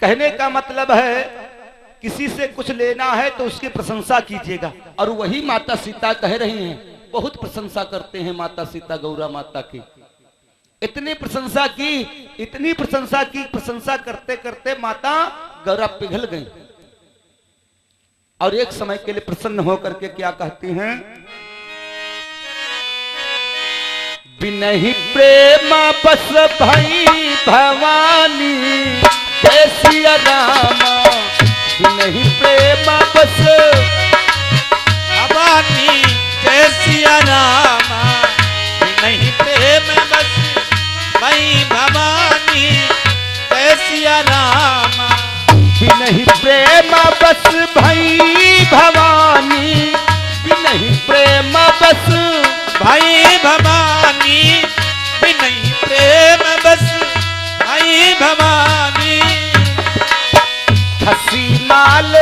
कहने का मतलब है किसी से कुछ लेना है तो उसकी प्रशंसा कीजिएगा। और वही माता सीता कह रही हैं, बहुत प्रशंसा करते हैं माता सीता गौरा माता की। इतनी प्रशंसा की, इतनी प्रशंसा की, प्रशंसा करते करते माता गौरा पिघल गई और एक समय के लिए प्रसन्न होकर के क्या कहती हैं, बिनहि प्रेम बस भई भवानी जय सिया रामा, बिनहि प्रेम बस भवानी जय सिया रामा, बिनहि प्रेम बस भई भवानी जय सिया रामा, बिनहि प्रेम बस भई भवानी, बिनहि प्रेम बस भाई भवानी, बिनहि प्रेम बस भाई भवानी, खसी माल,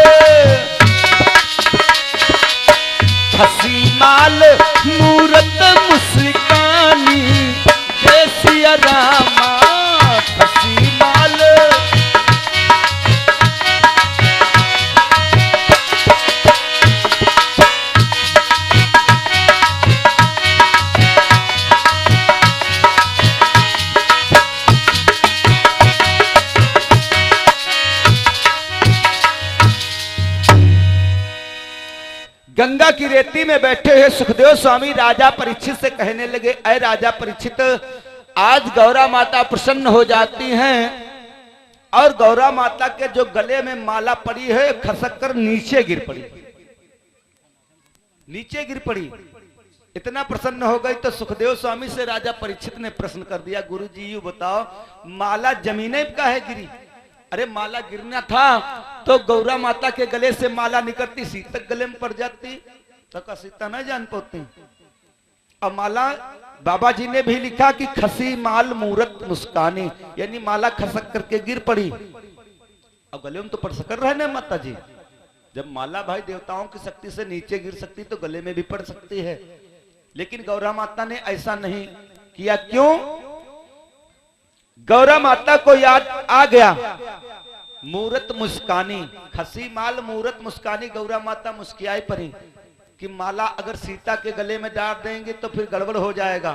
खसी माल मूरत मुस्कानी जय सिया रामा, खसी माल। गंगा की रेती में बैठे हुए सुखदेव स्वामी राजा परीक्षित से कहने लगे, अय राजा परीक्षित, आज गौरा माता प्रसन्न हो जाती हैं और गौरा माता के जो गले में माला पड़ी है खसक कर नीचे गिर पड़ी, नीचे गिर पड़ी। इतना प्रसन्न हो गई तो सुखदेव स्वामी से राजा परीक्षित ने प्रश्न कर दिया, गुरुजी यू बताओ माला जमीने का है गिरी? अरे माला गिरना था तो गौरा माता के गले से माला निकलती, सीता गले में पड़ जाती तो का सीता नहीं जान पाती। और माला बाबा जी ने भी लिखा कि खसी माल मूरत मुस्कानी, यानी माला खसक करके गिर पड़ी। अब गले में तो पड़ सक रहे ना माता जी, जब माला भाई देवताओं की शक्ति से नीचे गिर सकती तो गले में भी पड़ सकती है, लेकिन गौरा माता ने ऐसा नहीं किया। क्यों? गौरा माता को याद आ गया मूरत मुस्कानी, खसी माल मूरत मुस्कानी, गौरा माता मुस्कियाई पड़ी कि माला अगर सीता के गले में डाल देंगे तो फिर गड़बड़ हो जाएगा।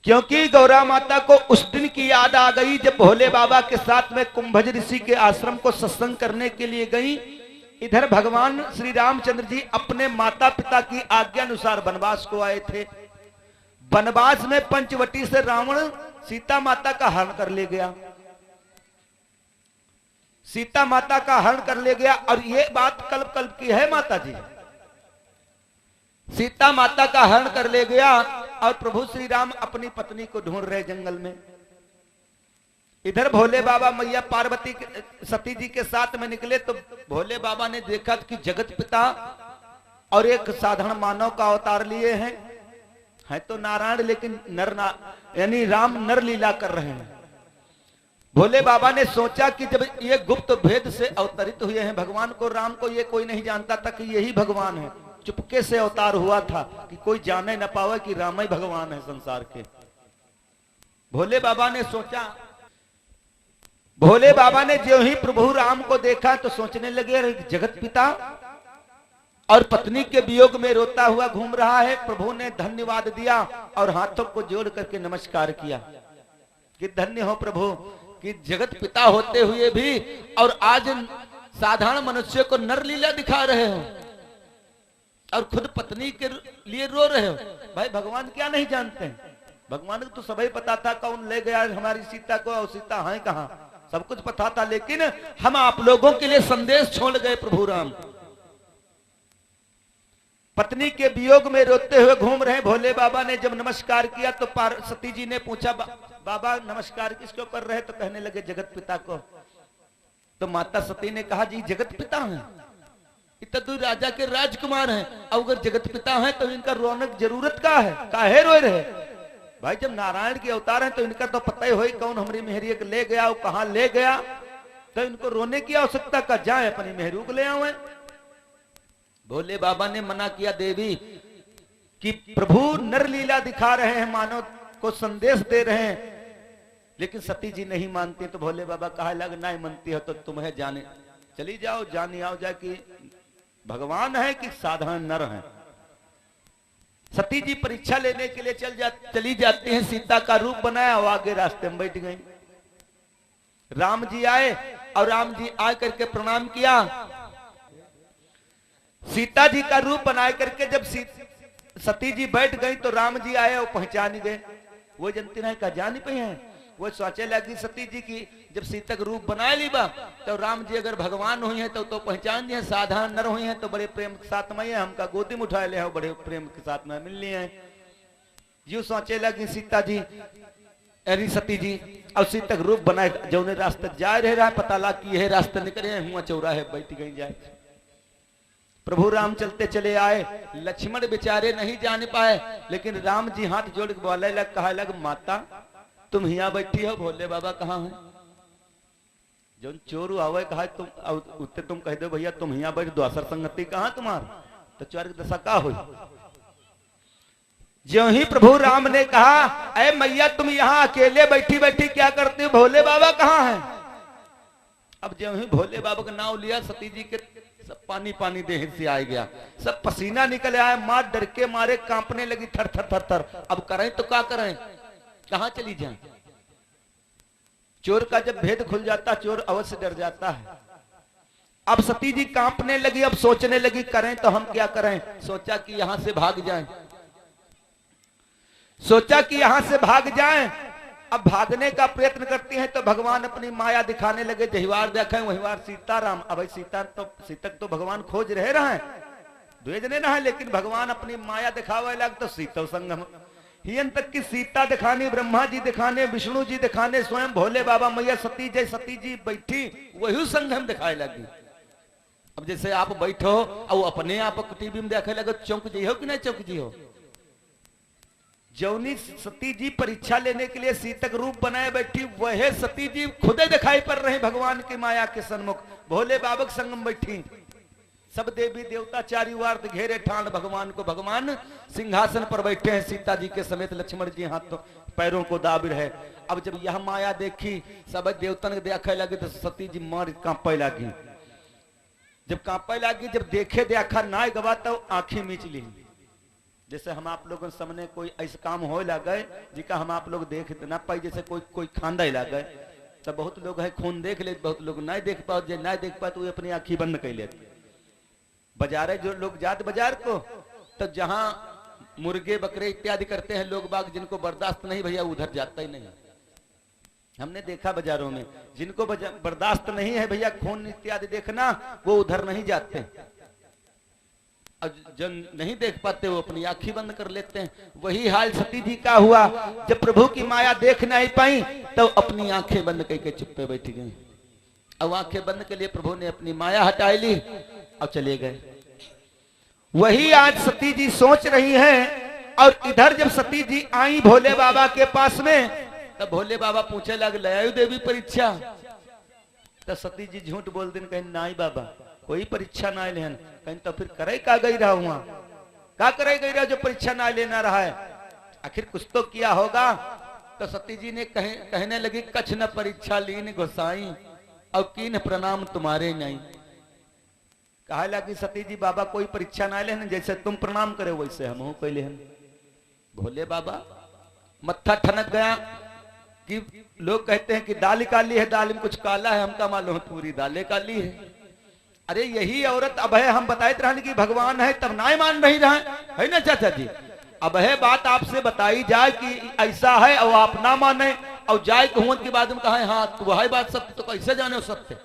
क्योंकि गौरा माता को उस दिन की याद आ गई जब भोले बाबा के साथ में कुंभज ऋषि के आश्रम को सत्संग करने के लिए गई। इधर भगवान श्री रामचंद्र जी अपने माता पिता की आज्ञा अनुसार वनवास को आए थे। वनवास में पंचवटी से रावण सीता माता का हरण कर ले गया, सीता माता का हरण कर ले गया। और ये बात कल्प कल्प की है माता जी, सीता माता का हरण कर ले गया और प्रभु श्री राम अपनी पत्नी को ढूंढ रहे जंगल में। इधर भोले बाबा मैया पार्वती सती जी के साथ में निकले तो भोले बाबा ने देखा कि जगत पिता और एक साधारण मानव का अवतार लिए हैं, है तो नारायण लेकिन यानी राम नर लीला कर रहे हैं। भोले बाबा ने सोचा कि जब ये गुप्त भेद से अवतरित हुए हैं भगवान को, राम को ये कोई नहीं जानता था कि यही भगवान है, चुपके से अवतार हुआ था कि कोई जाने न पावे कि राम ही भगवान है संसार के। भोले बाबा ने सोचा, भोले बाबा ने जो ही प्रभु राम को देखा तो सोचने लगे जगत पिता और पत्नी के वियोग में रोता हुआ घूम रहा है। प्रभु ने धन्यवाद दिया और हाथों को जोड़ करके नमस्कार किया कि धन्य हो प्रभु कि जगत पिता होते हुए भी और आज साधारण मनुष्य को नर लीला दिखा रहे हो और खुद पत्नी के लिए रो रहे हो। भाई भगवान क्या नहीं जानते हैं? भगवान को तो सभी पता था कौन ले गया हमारी सीता को और सीता है कहां, सब कुछ पता था। लेकिन हम आप लोगों के लिए संदेश छोड़ गए प्रभु राम। पत्नी के वियोग में रोते हुए घूम रहे भोले बाबा ने जब नमस्कार किया तो सती जी ने पूछा बाबा नमस्कार किसको कर रहे? तो कहने लगे जगत पिता को। तो माता सती ने कहा जी जगत पिता हैं, इतना दूर राजा के राजकुमार हैं, अगर जगत पिता हैं तो इनका रौनक जरूरत का है, काहे रोए रहे? भाई जब नारायण के अवतार हैं तो इनका तो पता ही हो कौन हमारी मेहरिया को ले गया, वो कहां ले गया, तो इनको रोने की आवश्यकता का, जाए अपनी मेहरू को ले आवे। भोले बाबा ने मना किया देवी कि प्रभु नर लीला दिखा रहे हैं, मानव को संदेश दे रहे हैं, लेकिन सती जी नहीं मानती, तो भोले बाबा कहा लग नहीं मानती हो तो तुम्हें जाने चली जाओ, जाने आओ जा कि भगवान है कि साधारण नर है। सती जी परीक्षा लेने के लिए चली जाती हैं, सीता का रूप बनाया और आगे रास्ते में बैठ गई। राम जी आए और राम जी आ करके प्रणाम किया। सीता जी का रूप बनाए करके जब सती जी बैठ गई तो राम जी आए और पहचान गए। वो जनती नहीं कहा जान पाई है। वो सोचे लगी सती जी की जब सीता का रूप बना ली बा तो राम जी अगर भगवान हुई है तो पहचान दिए, साधारण नर हुई है तो बड़े प्रेम के साथ में हमका गोदी में उठा ले है, बड़े प्रेम के साथ में मिल लिए हैं। यूं सोचे लगी सीता जी अरे सती जी और सीता का रूप बनाए जो रास्ते जा रहा है, पता लगा कि यह रास्ते निकले हुआ चौराहे बैठ गई जाए। प्रभु राम चलते चले आए, लक्ष्मण बेचारे नहीं जान पाए, लेकिन राम जी हाथ जोड़ के बोले लग, कहा लग माता तुम यहाँ बैठी हो, भोले बाबा कहाँ हैं? जो चोर आवे कहा तुम उत्ते तुम कह दो भैया तुम यहाँ बैठ, द्वासर संगति कहाँ तुम्हार, तो चोर की दशा का हुई। जो ही प्रभु राम ने कहा अरे मैया तुम यहाँ अकेले बैठी बैठी क्या करते हो, भोले बाबा कहाँ हैं? अब जो ही भोले बाबा का नाम लिया सती जी के सब पानी पानी देह से आ गया, सब पसीना निकल आया, मां डर के मारे कांपने लगी थर थर थर थर। अब करें तो क्या करें, कहां चली जाए। चोर का जब भेद खुल जाता चोर अवश्य डर जाता है। अब सती जी कांपने लगी, अब सोचने लगी करें तो हम क्या करें। सोचा कि यहां से भाग जाएं, सोचा कि यहां से भाग जाएं। अब भागने का प्रयत्न करती हैं तो भगवान अपनी माया दिखाने लगे। जहिवार देखें वहिवार सीताराम। अब सीता तो भगवान खोज रहे हैं, दो जने ना है, लेकिन भगवान अपनी माया दिखावे लग तो सीता संगम हियन तक की सीता दिखाने, ब्रह्मा जी दिखाने, विष्णु जी दिखाने, स्वयं भोले बाबा मैया सती जी बैठी वही संगम दिखाए लगी। अब जैसे आप बैठो और अपने आप टीवी में देखे लगे चौंक जी हो कि नहीं चौंक जी हो। जौनी सती जी परीक्षा लेने के लिए सीतक रूप बनाए बैठी वह सती जी खुदे दिखाई पड़ रहे भगवान की माया के सन्मुख, भोले बाबा के संगम बैठी। सब देवी देवता चारिवार घेरे ठाण भगवान को, भगवान सिंहासन पर बैठे हैं सीता जी के समेत, लक्ष्मण जी हाथ पैरों को दाब रहे। अब जब यह माया देखी सब देवतन देखे लगे तो सती जी मार कांपे लगी। जब कांपे लगी, जब देखे देखा ना गवा तो आंखें मीच ली। जैसे हम आप लोगों के सामने कोई ऐसा काम हो लगे जिका हम आप लोग देख ना पाई, जैसे कोई खांदा लगे तो बहुत लोग है खून देख ले, बहुत लोग नहीं देख पाओ, जो नहीं देख पाए तो वो अपनी आंखें बंद कर लेते। बाजारे जो लोग जाते बाजार को तो जहां मुर्गे बकरे इत्यादि करते हैं लोग बाग, जिनको बर्दाश्त नहीं भैया उधर जाता ही नहीं। हमने देखा बाजारों में जिनको बर्दाश्त नहीं है भैया खून इत्यादि देखना, वो उधर नहीं जाते। जो नहीं देख पाते वो अपनी आंखें बंद कर लेते हैं। वही हाल सती जी का हुआ। जब प्रभु की माया देख नहीं पाई तो अपनी आंखें बंद करके चुप्पे बैठ गई। अब आंखें बंद के लिए प्रभु ने अपनी माया हटा ली और चले गए। वही आज सती जी सोच रही हैं। और इधर जब सती जी आई भोले बाबा के पास में तब भोले बाबा पूछे लग लयायु देवी परीक्षा। तो सती जी झूठ बोल दिन कहीं नाई बाबा कोई परीक्षा ना लेन, कहीं तो फिर करे का गई रहा हुआ, का करे गई रहा जो परीक्षा ना लेना रहा है, आखिर कुछ तो किया होगा। तो सती जी ने कहने लगी कछ न परीक्षा लीन गोसाई और कीन प्रणाम तुम्हारे नहीं। कहा लगी सती जी बाबा कोई परीक्षा ना लेन, जैसे तुम प्रणाम करे वैसे हम कोई लेन। भोले बाबा मत्था ठनक गया कि लोग कहते हैं कि दाल काली है, दाल में कुछ काला है, हमका मालूम पूरी दालें काली है। अरे यही औरत अब है हम बताए रहने की भगवान है तब ना मान रही है ना चाचा जी। अब है बात आपसे बताई जाए कि ऐसा है और आप ना माने और जाए कहूं के बाद में कहा हाँ तो वही बात सत्य, तो कैसे जाने हो सत्य।